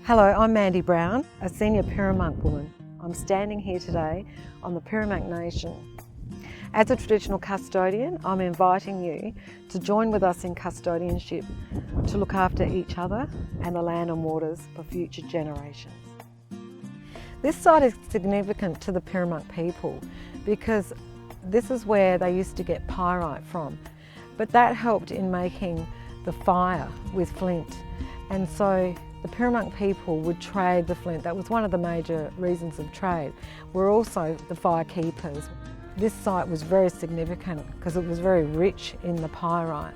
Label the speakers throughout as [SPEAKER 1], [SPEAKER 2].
[SPEAKER 1] Hello, I'm Mandy Brown, a senior Peramangk woman. I'm standing here today on the Peramangk Nation. As a traditional custodian, I'm inviting you to join with us in custodianship to look after each other and the land and waters for future generations. This site is significant to the Peramangk people because this is where they used to get pyrite from, but that helped in making the fire with flint, and so the Peramangk people would trade the flint. That was one of the major reasons of trade. We're also the fire keepers. This site was very significant because it was very rich in the pyrite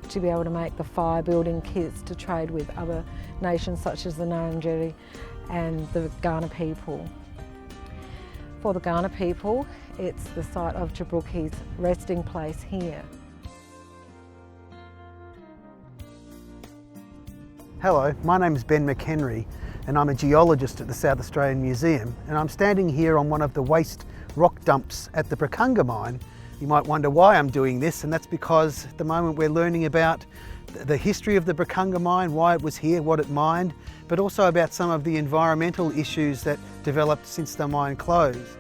[SPEAKER 1] to be able to make the fire building kits to trade with other nations such as the Ngarrindjeri and the Kaurna people. For the Kaurna people, it's the site of Brukunga's resting place here.
[SPEAKER 2] Hello, my name is Ben McHenry and I'm a geologist at the South Australian Museum, and I'm standing here on one of the waste rock dumps at the Brukunga mine. You might wonder why I'm doing this, and that's because at the moment we're learning about the history of the Brukunga mine, why it was here, what it mined, but also about some of the environmental issues that developed since the mine closed.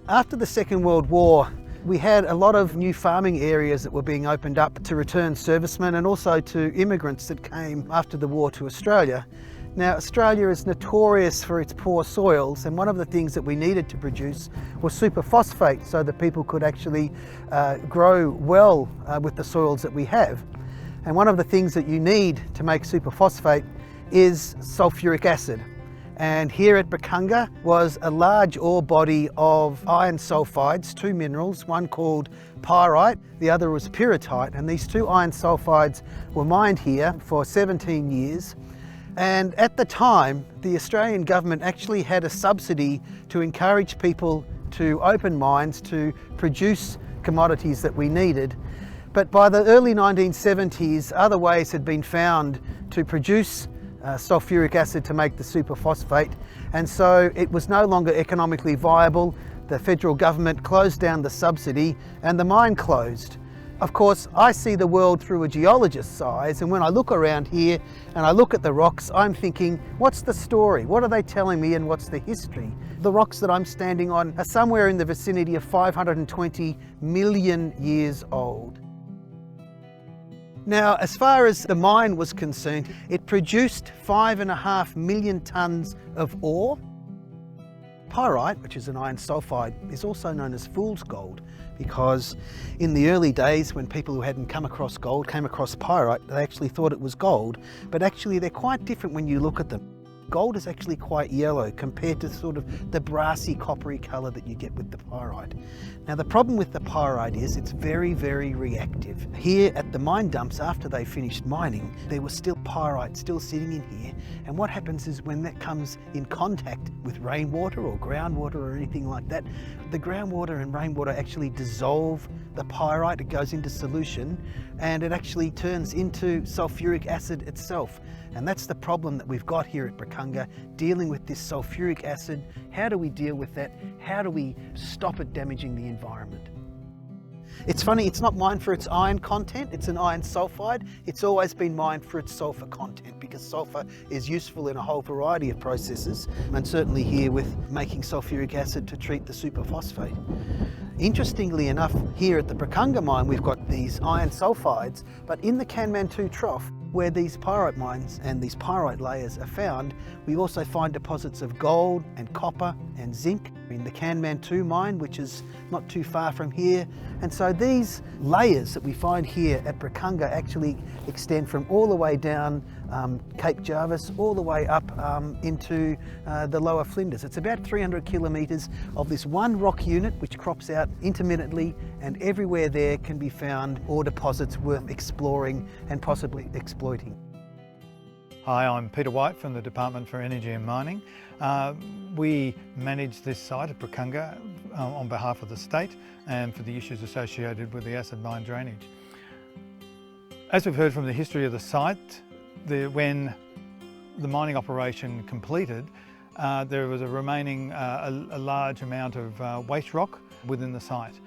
[SPEAKER 2] After the Second World War, we had a lot of new farming areas that were being opened up to return servicemen and also to immigrants that came after the war to Australia. Now, Australia is notorious for its poor soils, and one of the things that we needed to produce was superphosphate so that people could actually grow well with the soils that we have. And one of the things that you need to make superphosphate is sulfuric acid. And here at Brukunga was a large ore body of iron sulfides, two minerals, one called pyrite, the other was pyrrhotite, and these two iron sulfides were mined here for 17 years. And at the time, the Australian government actually had a subsidy to encourage people to open mines to produce commodities that we needed. But by the early 1970s, other ways had been found to produce sulfuric acid to make the superphosphate, and so it was no longer economically viable. The federal government closed down the subsidy and the mine closed. Of course, I see the world through a geologist's eyes, and when I look around here and I look at the rocks, I'm thinking, what's the story? What are they telling me, and what's the history? The rocks that I'm standing on are somewhere in the vicinity of 520 million years old. Now, as far as the mine was concerned, it produced 5.5 million tonnes of ore. Pyrite, which is an iron sulfide, is also known as fool's gold, because in the early days when people who hadn't come across gold came across pyrite, they actually thought it was gold, but actually they're quite different when you look at them. Gold is actually quite yellow compared to sort of the brassy coppery colour that you get with the pyrite. Now, the problem with the pyrite is it's very, very reactive. Here at the mine dumps, after they finished mining, there was still pyrite still sitting in here, and what happens is when that comes in contact with rainwater or groundwater or anything like that, the groundwater and rainwater actually dissolve the pyrite. It goes into solution and it actually turns into sulfuric acid itself. And that's the problem that we've got here at Brukunga, dealing with this sulfuric acid. How do we deal with that? How do we stop it damaging the environment? It's funny, it's not mined for its iron content, it's an iron sulfide. It's always been mined for its sulfur content, because sulfur is useful in a whole variety of processes, and certainly here with making sulfuric acid to treat the superphosphate. Interestingly enough, here at the Brukunga mine we've got these iron sulfides, but in the Kanmantoo Trough, where these pyrite mines and these pyrite layers are found, we also find deposits of gold and copper and zinc in the Kanmantoo mine, which is not too far from here. And so these layers that we find here at Brukunga actually extend from all the way down Cape Jarvis all the way up into the lower Flinders. It's about 300 kilometres of this one rock unit which crops out intermittently, and everywhere there can be found ore deposits worth exploring and possibly exploiting.
[SPEAKER 3] Hi, I'm Peter White from the Department for Energy and Mining. We manage this site at Brukunga on behalf of the state and for the issues associated with the acid mine drainage. As we've heard from the history of the site, when the mining operation completed, there was a remaining a large amount of waste rock within the site.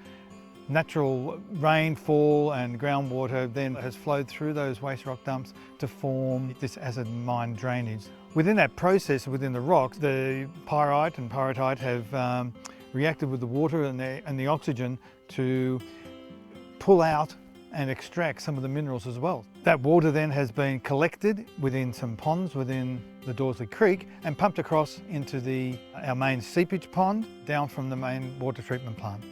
[SPEAKER 3] Natural rainfall and groundwater then has flowed through those waste rock dumps to form this acid mine drainage. Within that process, within the rocks, the pyrite and pyrrhotite have reacted with the water and the oxygen to pull out and extract some of the minerals as well. That water then has been collected within some ponds within the Dorsley Creek and pumped across into our main seepage pond down from the main water treatment plant.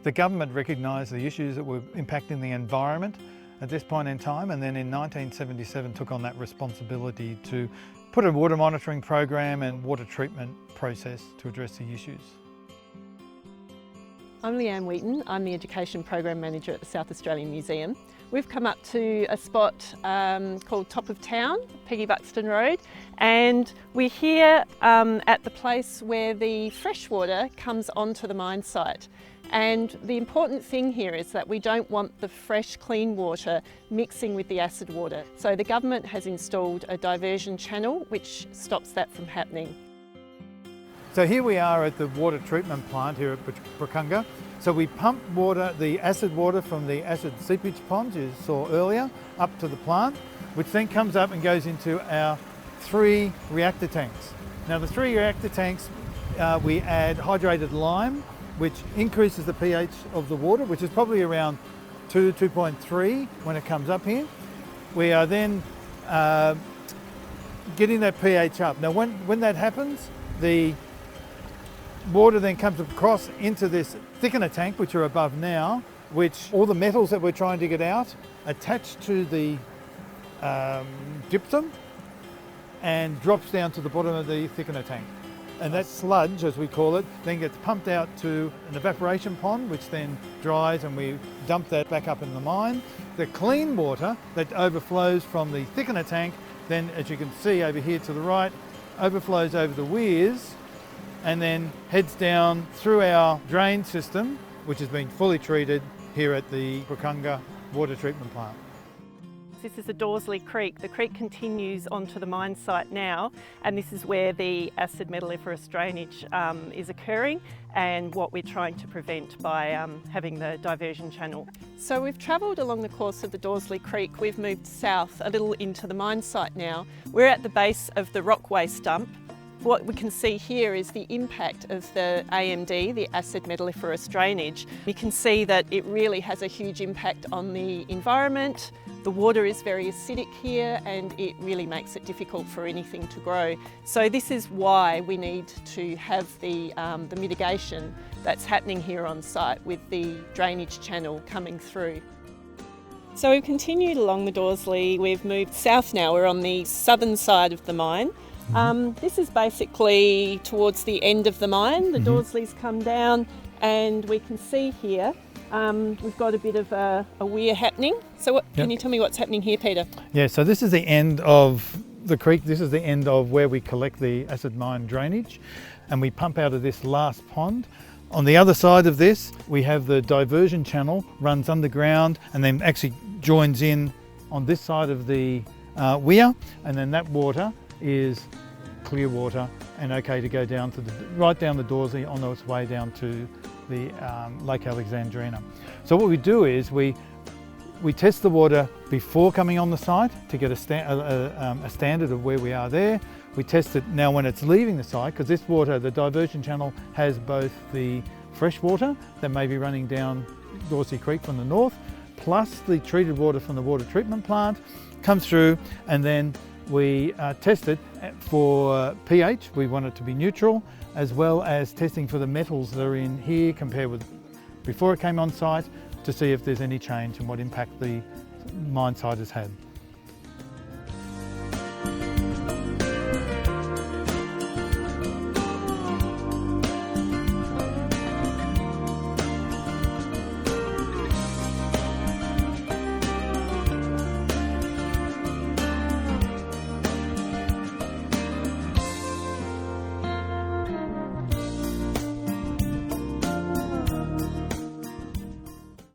[SPEAKER 3] The government recognised the issues that were impacting the environment at this point in time, and then in 1977 took on that responsibility to put a water monitoring program and water treatment process to address the issues.
[SPEAKER 4] I'm Leanne Wheaton. I'm the Education Program Manager at the South Australian Museum. We've come up to a spot called Top of Town, Peggy Buxton Road, and we're here at the place where the fresh water comes onto the mine site. And the important thing here is that we don't want the fresh, clean water mixing with the acid water. So the government has installed a diversion channel which stops that from happening.
[SPEAKER 3] So here we are at the water treatment plant here at Brukunga. So we pump water, the acid water from the acid seepage ponds you saw earlier, up to the plant, which then comes up and goes into our 3 reactor tanks. Now the 3 reactor tanks, we add hydrated lime, which increases the pH of the water, which is probably around 2.3 when it comes up here. We are then getting that pH up. Now when that happens, the water then comes across into this thickener tank, which are above now, which all the metals that we're trying to get out attach to the gypsum and drops down to the bottom of the thickener tank. And that sludge, as we call it, then gets pumped out to an evaporation pond, which then dries, and we dump that back up in the mine. The clean water that overflows from the thickener tank, then as you can see over here to the right, overflows over the weirs and then heads down through our drain system, which has been fully treated here at the Brukunga water treatment plant.
[SPEAKER 4] This is the Dorsley Creek. The creek continues onto the mine site now, and this is where the acid metalliferous drainage is occurring and what we're trying to prevent by having the diversion channel. So we've travelled along the course of the Dorsley Creek. We've moved south a little into the mine site now. We're at the base of the rock waste dump. What we can see here is the impact of the AMD, the acid metalliferous drainage. You can see that it really has a huge impact on the environment. The water is very acidic here and it really makes it difficult for anything to grow. So this is why we need to have the mitigation that's happening here on site with the drainage channel coming through. So we've continued along the Dorsley. We've moved south now. We're on the southern side of the mine. This is basically towards the end of the mine. The Dorsley's come down and we can see here we've got a bit of a weir happening. So can you tell me what's happening here, Peter?
[SPEAKER 3] Yeah, so this is the end of the creek. This is the end of where we collect the acid mine drainage and we pump out of this last pond. On the other side of this, we have the diversion channel, runs underground and then actually joins in on this side of the weir, and then that water is clear water and okay to go down to right down the Dorsley on its way down to the Lake Alexandrina. So what we do is we test the water before coming on the site to get a standard of where we are there. We test it now when it's leaving the site, because this water, the diversion channel, has both the fresh water that may be running down Dorsley Creek from the north, plus the treated water from the water treatment plant comes through, and then we test it for pH. We want it to be neutral, as well as testing for the metals that are in here compared with before it came on site, to see if there's any change and what impact the mine site has had.